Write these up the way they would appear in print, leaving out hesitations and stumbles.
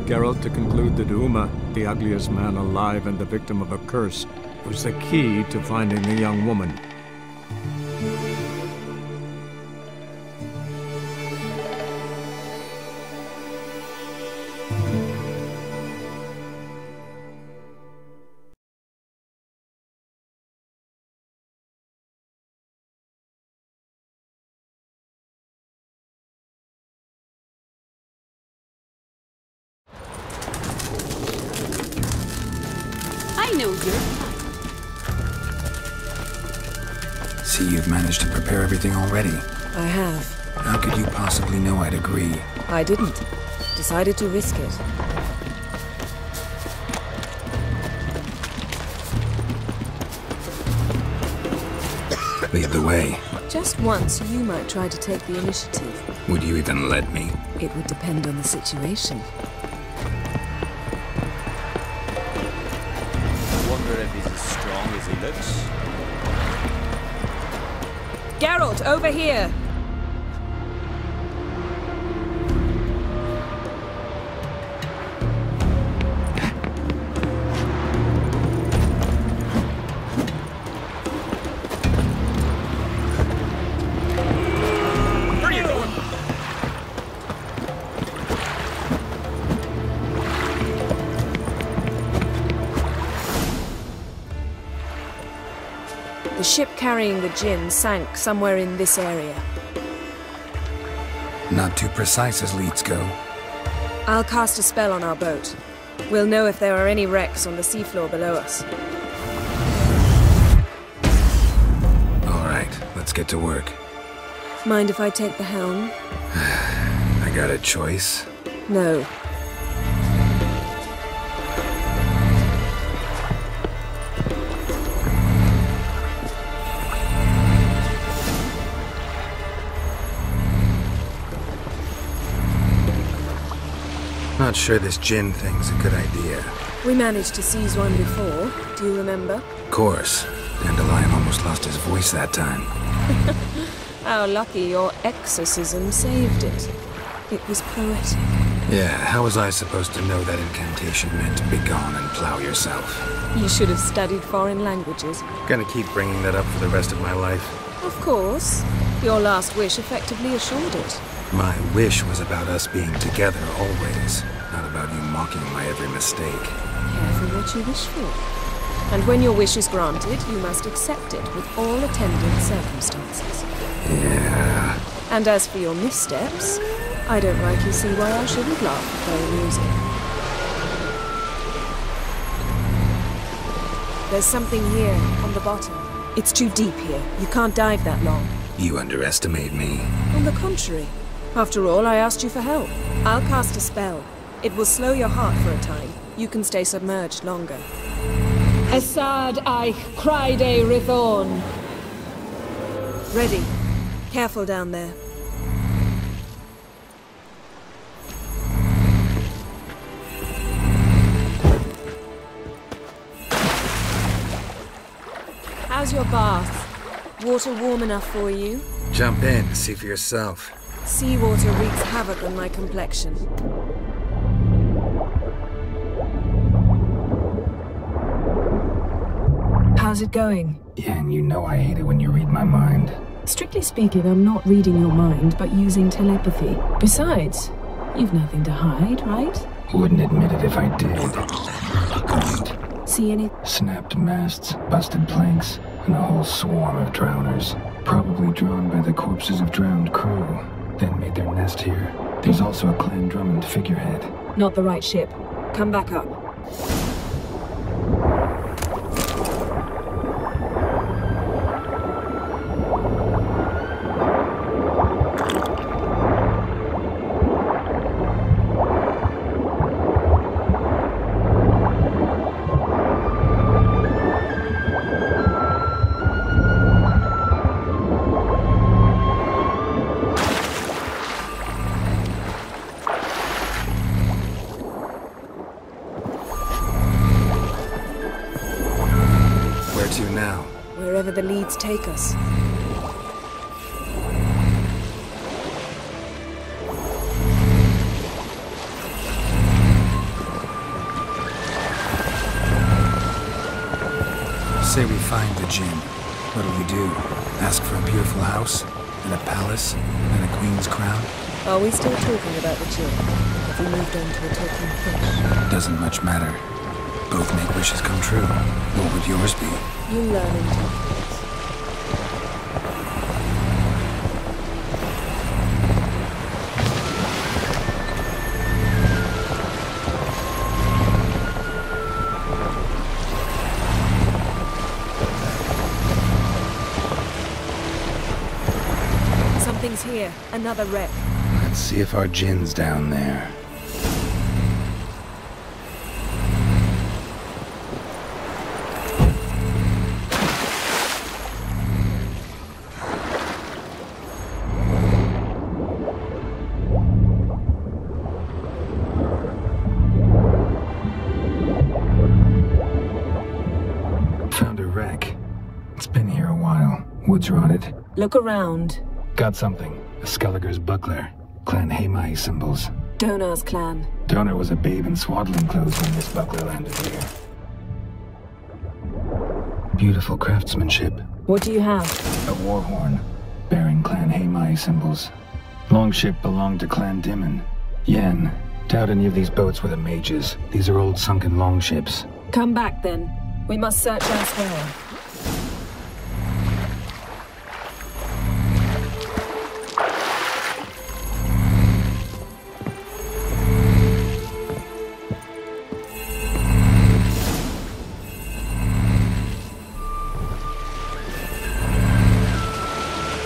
Geralt to conclude that Uma, the ugliest man alive and the victim of a curse, was the key to finding the young woman. I know you're... See, you've managed to prepare everything already. I have. How could you possibly know I'd agree? I didn't. Decided to risk it. Lead the way. Just once, you might try to take the initiative. Would you even let me? It would depend on the situation. I wonder if he's as strong as he looks. Geralt, over here! Where are you going? The ship carrying the gin sank somewhere in this area. Not too precise as leads go. I'll cast a spell on our boat. We'll know if there are any wrecks on the seafloor below us. All right, let's get to work. Mind if I take the helm? I got a choice. No. Not sure this gin thing's a good idea. We managed to seize one before. Do you remember? Of course. Dandelion almost lost his voice that time. How lucky your exorcism saved it. It was poetic. Yeah, how was I supposed to know that incantation meant begone and plow yourself? You should have studied foreign languages. Gonna keep bringing that up for the rest of my life. Of course. Your last wish effectively assured it. My wish was about us being together always, not about you mocking my every mistake. Careful what you wish for. And when your wish is granted, you must accept it with all attendant circumstances. Yeah. And as for your missteps, I don't rightly see why I shouldn't laugh at their amusing. There's something here, on the bottom. It's too deep here. You can't dive that long. You underestimate me. On the contrary. After all, I asked you for help. I'll cast a spell. It will slow your heart for a time. You can stay submerged longer. Assad Eich Cryde Rithorn. Ready. Careful down there. How's your bath? Water warm enough for you? Jump in, see for yourself. Seawater wreaks havoc on my complexion. How's it going? Yeah, and you know I hate it when you read my mind. Strictly speaking, I'm not reading your mind, but using telepathy. Besides, you've nothing to hide, right? Wouldn't admit it if I did. See any? Snapped masts, busted planks, and a whole swarm of drowners. Probably drawn by the corpses of drowned crew. Then made their nest here. There's also a Clan Drummond figurehead. Not the right ship. Come back up. To now? Wherever the leads take us. Say we find the Jinn. What'll we do? Ask for a beautiful house? And a palace? And a queen's crown? Are we still talking about the Jinn? Have we moved on to a talking fish? Doesn't much matter. Both make wishes come true. What would yours be? You learn in temperance. Something's here. Another wreck. Let's see if our Jinn's down there. Found a wreck. It's been here a while. Wood's rotted. Look around. Got something. A Skelliger's buckler. Clan Haemai symbols. Donar's clan. Donar was a babe in swaddling clothes when this buckler landed here. Beautiful craftsmanship. What do you have? A war horn, bearing Clan Haemai symbols. Longship belonged to Clan Dimon. Yen. Doubt any of these boats were the mages. These are old sunken longships. Come back then. We must search elsewhere.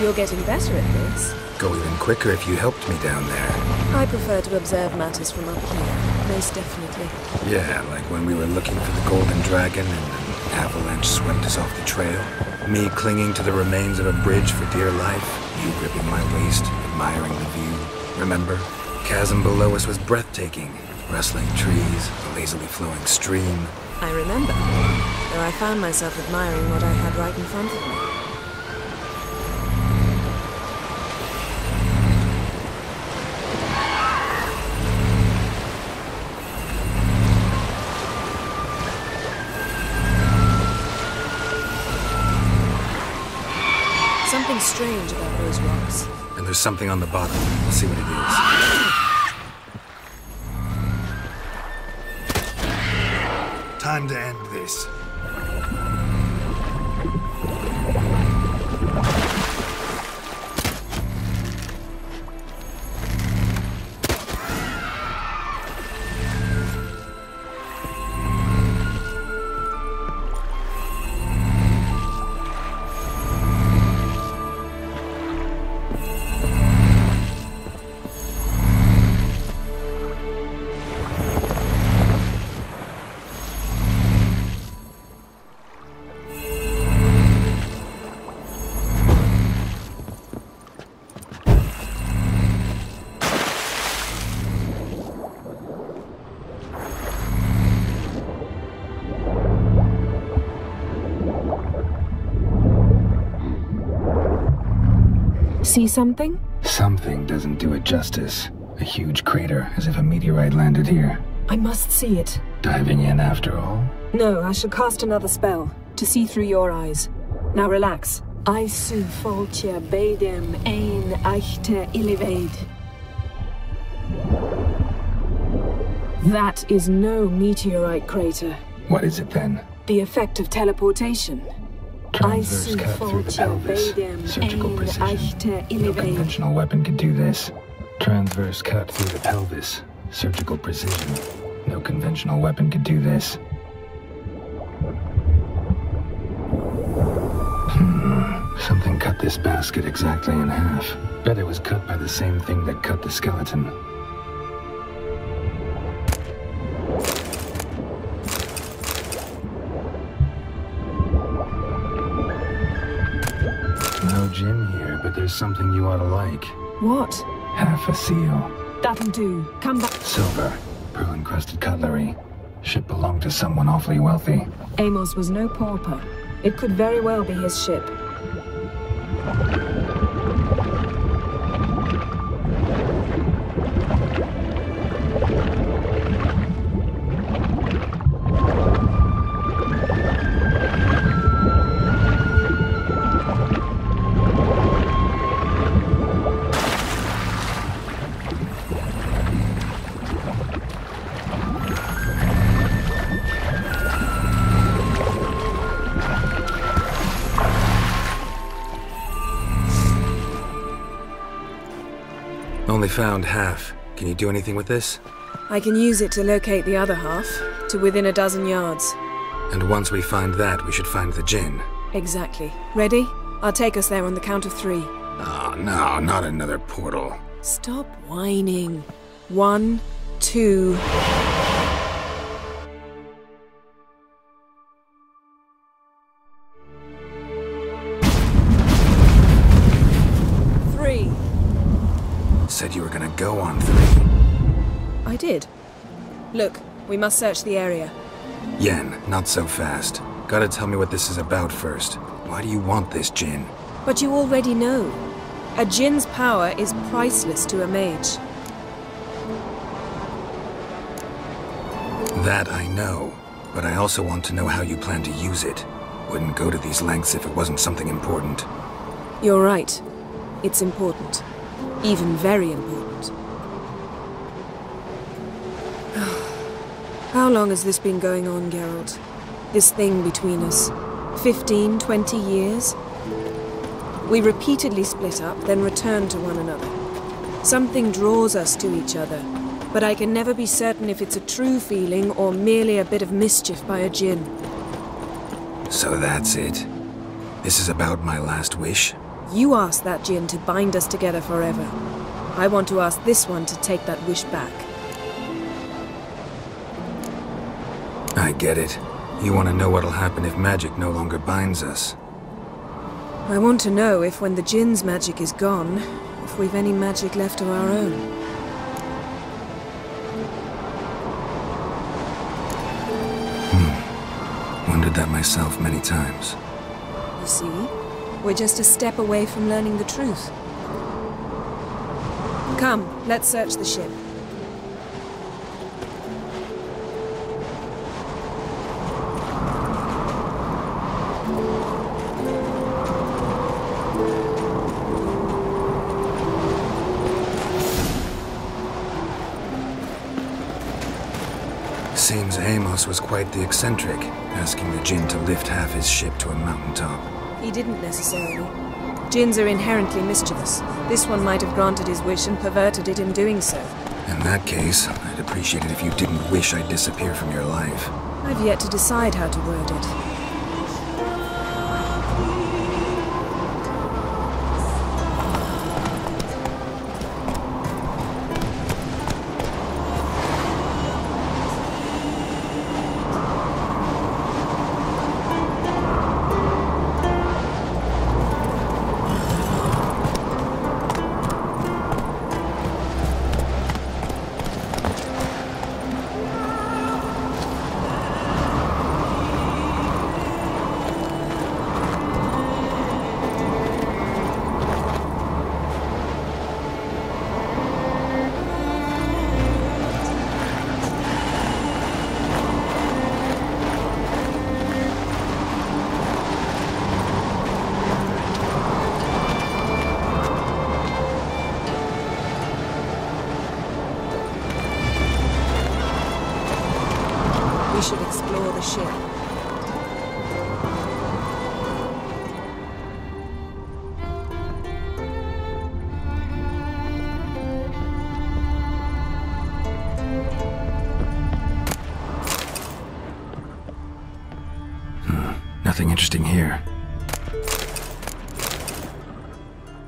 You're getting better at this. Go even quicker if you helped me down there. I prefer to observe matters from up here, most definitely. Yeah, like when we were looking for the Golden Dragon and an avalanche swept us off the trail. Me clinging to the remains of a bridge for dear life. You gripping my waist, admiring the view. Remember? Chasm below us was breathtaking. Rustling trees, a lazily flowing stream. I remember, though I found myself admiring what I had right in front of me. Something strange about those rocks. And there's something on the bottom. Let's see what it is. Time to end this. See something? Something doesn't do it justice. A huge crater, as if a meteorite landed here. I must see it. Diving in after all? No, I shall cast another spell, to see through your eyes. Now relax. Aisu foltia beidem ein eichte illivaid. That is no meteorite crater. What is it then? The effect of teleportation. Transverse cut through the pelvis. Surgical precision. No conventional weapon could do this. Transverse cut through the pelvis. Surgical precision. No conventional weapon could do this. Something cut this basket exactly in half. Bet it was cut by the same thing that cut the skeleton. No gin here, but there's something you ought to like. What? Half a seal. That'll do. Come back. Silver. Pearl-encrusted cutlery. Ship belonged to someone awfully wealthy. Amos was no pauper. It could very well be his ship. only found half. Can you do anything with this? I can use it to locate the other half, to within a dozen yards. And once we find that, we should find the djinn. Exactly. Ready? I'll take us there on the count of 3. Oh, no, not another portal. Stop whining. 1, 2... Said you were gonna go on 3. I did. Look, we must search the area. Yen, not so fast. Gotta tell me what this is about first. Why do you want this djinn? But you already know. A djinn's power is priceless to a mage. That I know, but I also want to know how you plan to use it. Wouldn't go to these lengths if it wasn't something important. You're right. It's important. Even very important. How long has this been going on, Geralt? This thing between us? 15, 20 years? We repeatedly split up, then return to one another. Something draws us to each other, but I can never be certain if it's a true feeling or merely a bit of mischief by a djinn. So that's it? This is about my last wish? You asked that djinn to bind us together forever. I want to ask this one to take that wish back. I get it. You want to know what'll happen if magic no longer binds us. I want to know if when the djinn's magic is gone, if we've any magic left of our own. Wondered that myself many times. You see? We're just a step away from learning the truth. Come, let's search the ship. Seems Amos was quite the eccentric, asking the djinn to lift half his ship to a mountaintop. He didn't necessarily. Djinns are inherently mischievous. This one might have granted his wish and perverted it in doing so. In that case, I'd appreciate it if you didn't wish I'd disappear from your life. I've yet to decide how to word it. We should explore the ship. Nothing interesting here.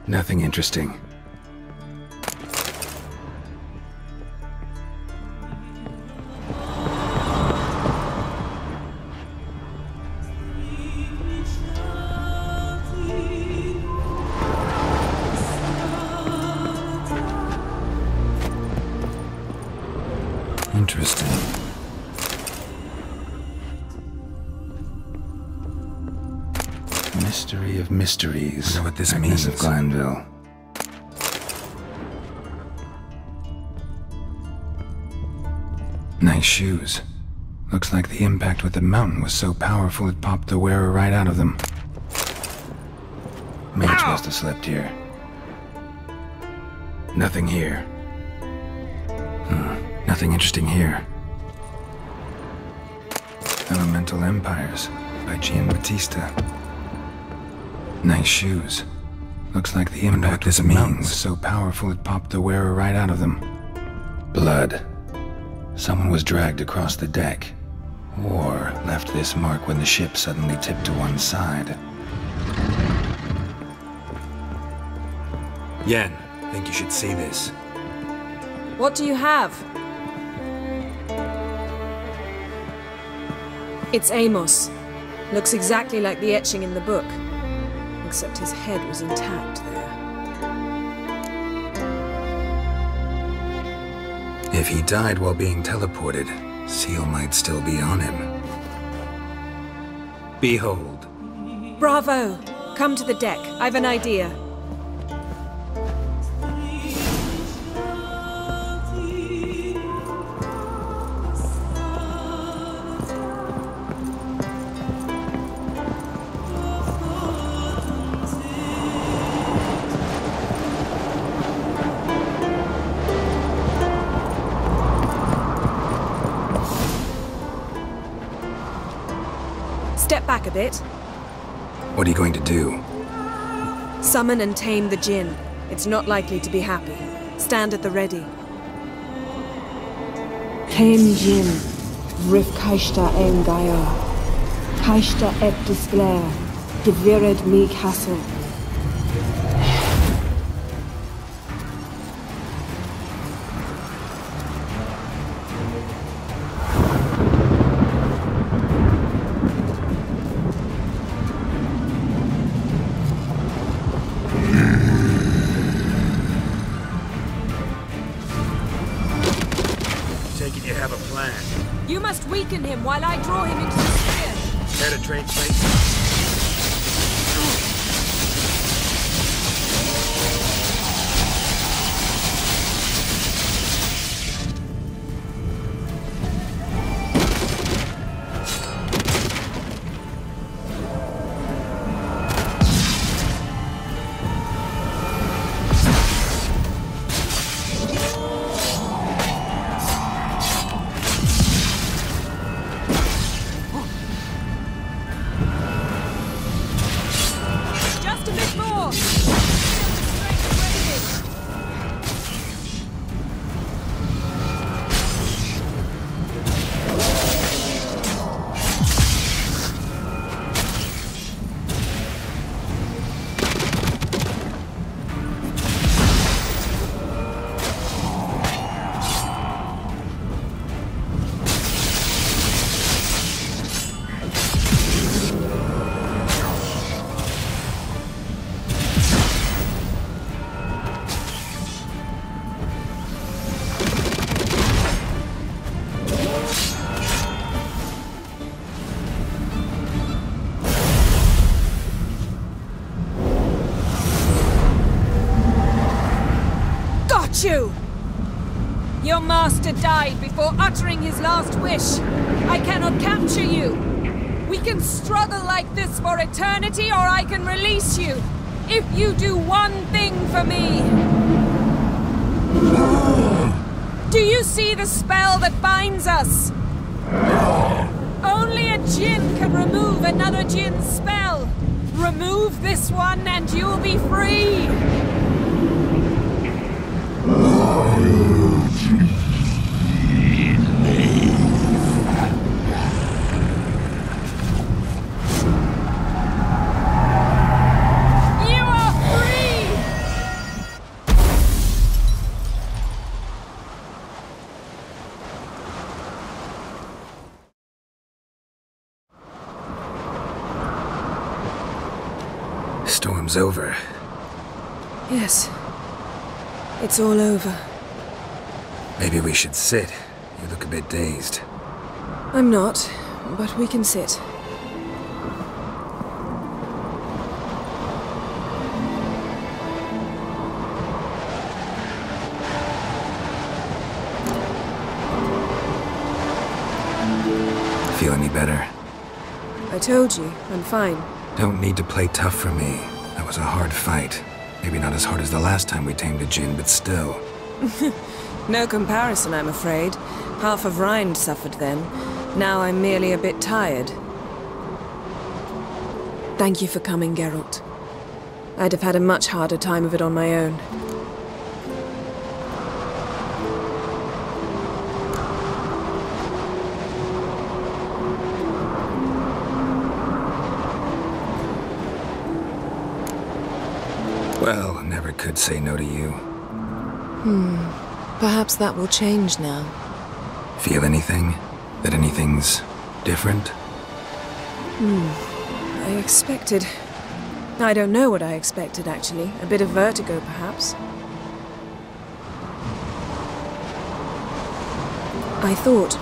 Nothing interesting. Interesting. Mystery of mysteries. I know what this means. Of Glanville. Nice shoes. Looks like the impact with the mountain was so powerful it popped the wearer right out of them. Mage must have slept here. Nothing here. Nothing interesting here. Elemental Empires by Gian Battista. Nice shoes. Looks like the impact of the mountain was so powerful it popped the wearer right out of them. Blood. Someone was dragged across the deck. Or left this mark when the ship suddenly tipped to one side. Yen, I think you should see this. What do you have? It's Amos. Looks exactly like the etching in the book. Except his head was intact there. If he died while being teleported, Seal might still be on him. Behold. Bravo! Come to the deck. I've an idea. Step back a bit. What are you going to do? Summon and tame the Jinn. It's not likely to be happy. Stand at the ready. Tame Jinn, Rif Kaishta en Gaia. Kaishta et Displair, Devired me Castle. You have a plan. You must weaken him while I draw him into the sphere. Penetrate place. You! Your master died before uttering his last wish. I cannot capture you. We can struggle like this for eternity, or I can release you. If you do one thing for me. Do you see the spell that binds us? Only a Jinn can remove another Jinn's spell. Remove this one and you'll be free. Storm's over. Yes. It's all over. Maybe we should sit. You look a bit dazed. I'm not, but we can sit. Feel any better? I told you, I'm fine. Don't need to play tough for me. That was a hard fight. Maybe not as hard as the last time we tamed a Jinn, but still. No comparison, I'm afraid. Half of Rind suffered then. Now I'm merely a bit tired. Thank you for coming, Geralt. I'd have had a much harder time of it on my own. Well, I never could say no to you. Perhaps that will change now. Feel anything? That anything's different? I expected... I don't know what I expected, actually. A bit of vertigo, perhaps. I thought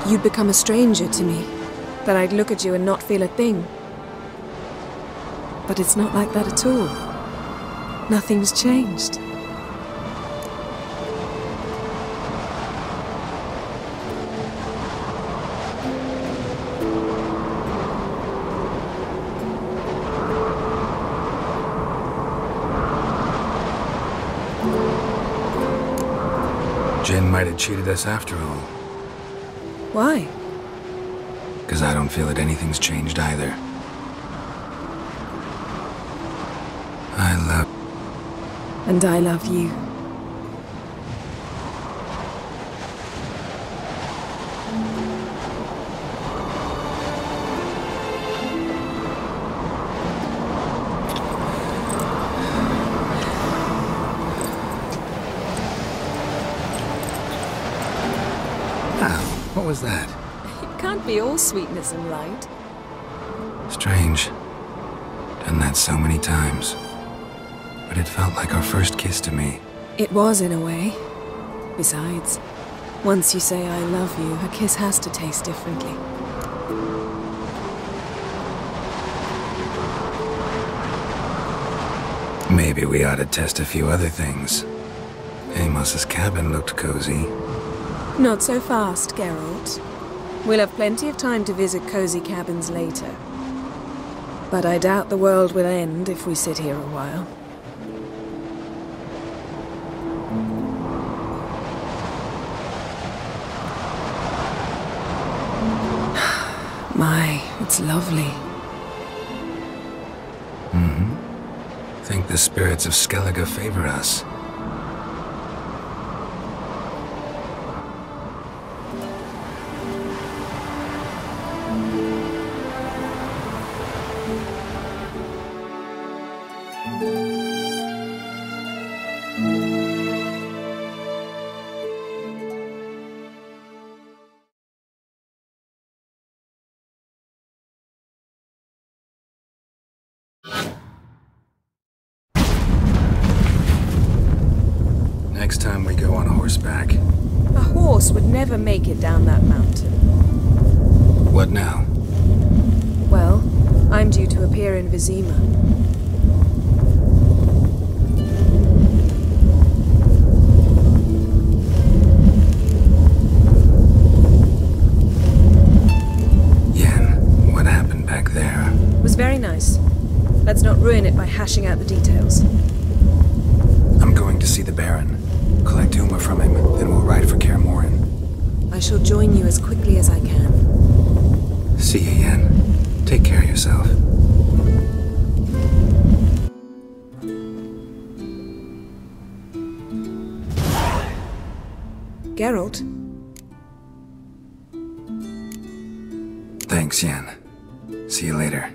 you'd become a stranger to me. That I'd look at you and not feel a thing. But it's not like that at all. Nothing's changed. Jin might have cheated us after all. Why? Because I don't feel that anything's changed either. I love... And I love you. What was that? It can't be all sweetness and light. Strange. Done that so many times. But it felt like our first kiss to me. It was, in a way. Besides, once you say I love you, a kiss has to taste differently. Maybe we ought to test a few other things. Amos's cabin looked cozy. Not so fast, Geralt. We'll have plenty of time to visit cozy cabins later. But I doubt the world will end if we sit here a while. My, it's lovely. Think the spirits of Skellige favor us. Next time we go on horseback. A horse would never make it down that mountain. What now? Well, I'm due to appear in Vizima. Yen, what happened back there? It was very nice. Let's not ruin it by hashing out the details. I'm going to see the Baron. Collect Uma from him, then we'll ride for Kaer Morhen. I shall join you as quickly as I can. See you, Yen. Take care of yourself. Geralt? Thanks, Yen. See you later.